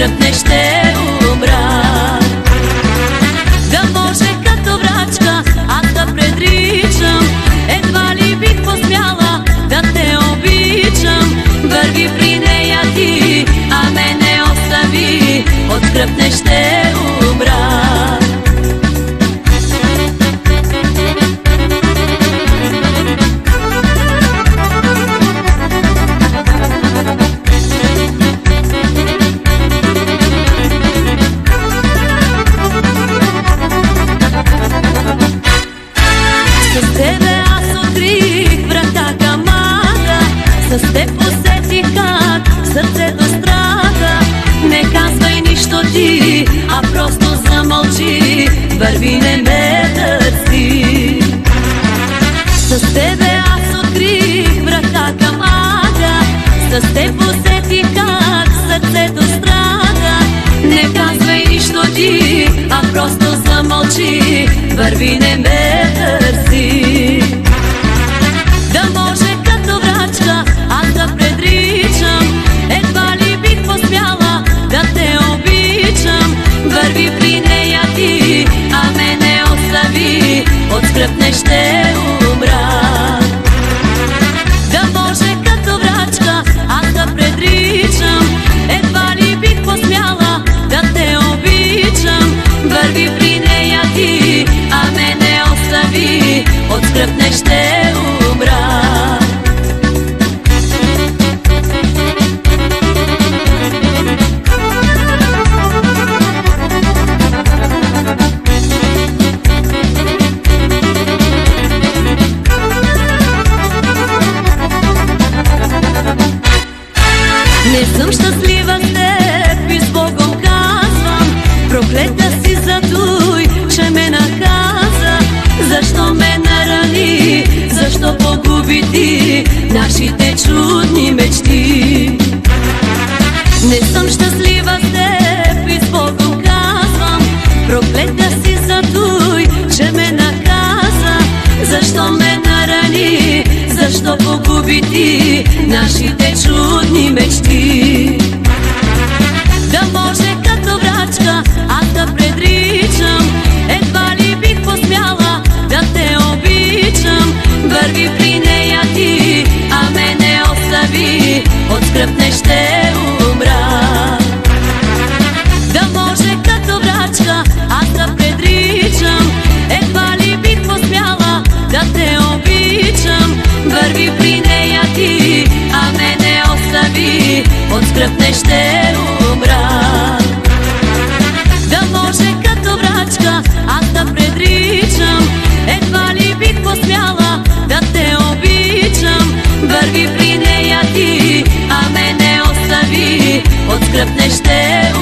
скръпне ще умра. Да може като врачка аз да предричам, едва ли бих посмяла да те обичам. Върви при нея ти, а мене остави, от скръпне ще умра. С тебе аз открих врата към ада, с теб усетих как сърцето страда. Не казвай нищо ти, а просто замълчи, върви, не ме търси. С тебе аз открих врата към ада, с теб усетих как сърцето страда. Не казвай нищо ти, а просто замълчи, върви, не ме търси. Да може като врачка аз да предричам, едва ли бих посмяла да те обичам. Върви при нея ти, а мене остави, от скръпне ще умра. Да може като врачка аз да предричам, едва ли бих посмяла да те обичам. Върви при нея ти, а мене остави, от скръпне ще умра. Не съм щастлива с теб и с Богом казвам, проклета си за той, че ме наказа. Защо ме нарани, защо погуби ти нашите чудни мечти? Не съм щастлива с теб и с Богом казвам, проклета си за той, че ме наказа. Защо ме нарани, защо погуби ти нашите чудни мечти? Да може като врачка аз да предричам, едва ли бих посмяла да те обичам. Върви при нея ти, а мене остави, от скръпне ще умра. Да може като врачка аз да предричам, едва ли бих посмяла да те обичам. Върви при нея ти, а мене остави, от скръпне ще умра. Да може като врачка аз да предричам, едва ли бих посмяла да те обичам. Върви при нея ти, а мене остави, от скръпне ще умра.